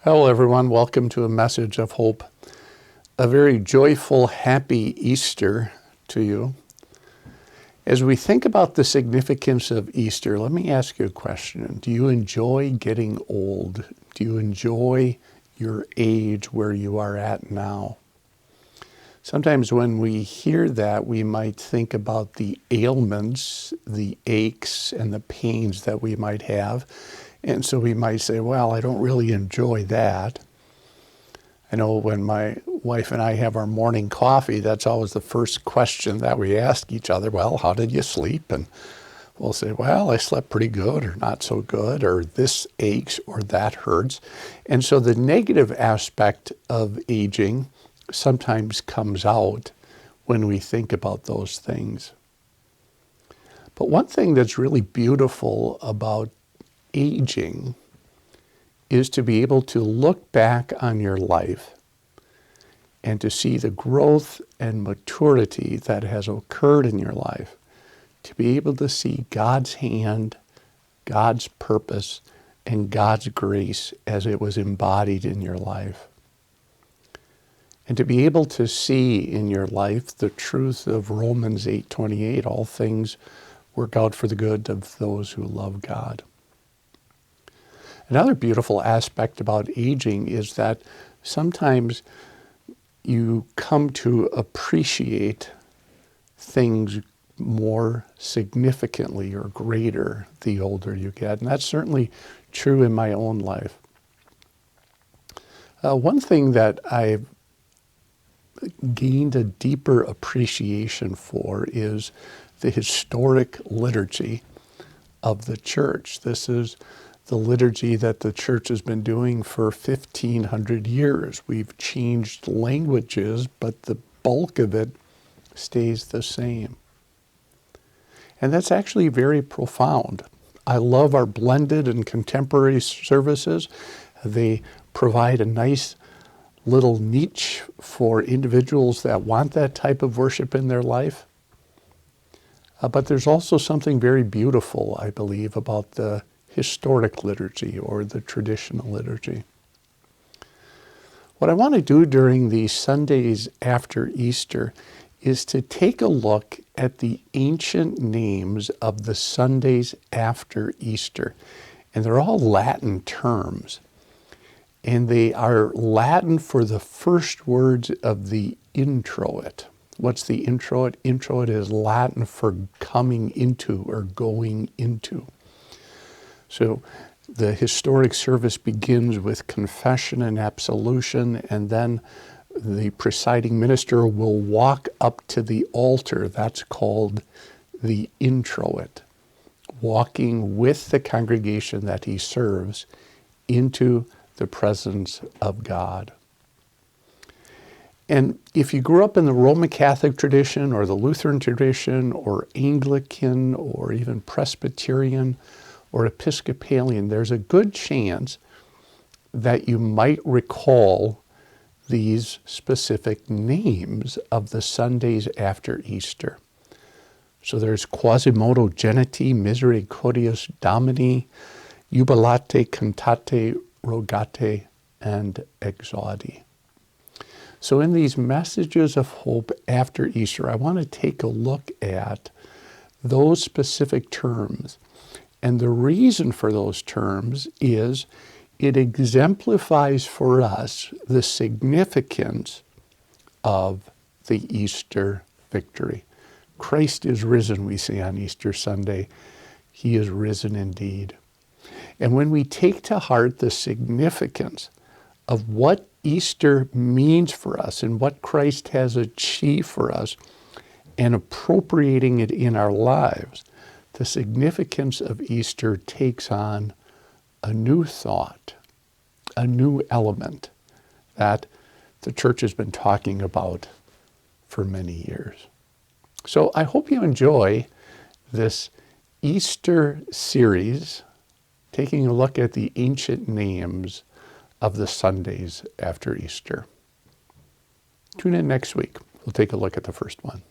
Hello, everyone. Welcome to a message of hope. A very joyful, happy Easter to you. As we think about the significance of Easter, let me ask you a question. Do you enjoy getting old? Do you enjoy your age where you are at now? Sometimes when we hear that, we might think about the ailments, the aches, and the pains that we might have. And so we might say, well, I don't really enjoy that. I know when my wife and I have our morning coffee, that's always the first question that we ask each other. Well, how did you sleep? And we'll say, well, I slept pretty good or not so good, or this aches or that hurts. And so the negative aspect of aging sometimes comes out when we think about those things. But one thing that's really beautiful about aging is to be able to look back on your life and to see the growth and maturity that has occurred in your life, to be able to see God's hand, God's purpose, and God's grace as it was embodied in your life. And to be able to see in your life the truth of Romans 8:28, all things work out for the good of those who love God. Another beautiful aspect about aging is that sometimes you come to appreciate things more significantly or greater the older you get. And that's certainly true in my own life. One thing that I've gained a deeper appreciation for is the historic liturgy of the church. This is the liturgy that the church has been doing for 1,500 years. We've changed languages, but the bulk of it stays the same. And that's actually very profound. I love our blended and contemporary services. They provide a nice little niche for individuals that want that type of worship in their life. But there's also something very beautiful, I believe, about the historic liturgy or the traditional liturgy. What I want to do during the Sundays after Easter is to take a look at the ancient names of the Sundays after Easter. And they're all Latin terms. And they are Latin for the first words of the introit. What's the introit? Introit is Latin for coming into or going into. So the historic service begins with confession and absolution, and then the presiding minister will walk up to the altar. That's called the introit, walking with the congregation that he serves into the presence of God. And if you grew up in the Roman Catholic tradition or the Lutheran tradition or Anglican or even Presbyterian or Episcopalian, there's a good chance that you might recall these specific names of the Sundays after Easter. So there's Quasimodo Geniti, Misericordias Domini, Jubilate, Cantate, Rogate, and Exaudi. So in these messages of hope after Easter, I want to take a look at those specific terms. And the reason for those terms is it exemplifies for us the significance of the Easter victory. Christ is risen, we say on Easter Sunday. He is risen indeed. And when we take to heart the significance of what Easter means for us and what Christ has achieved for us and appropriating it in our lives, the significance of Easter takes on a new thought, a new element that the church has been talking about for many years. So I hope you enjoy this Easter series, taking a look at the ancient names of the Sundays after Easter. Tune in next week. We'll take a look at the first one.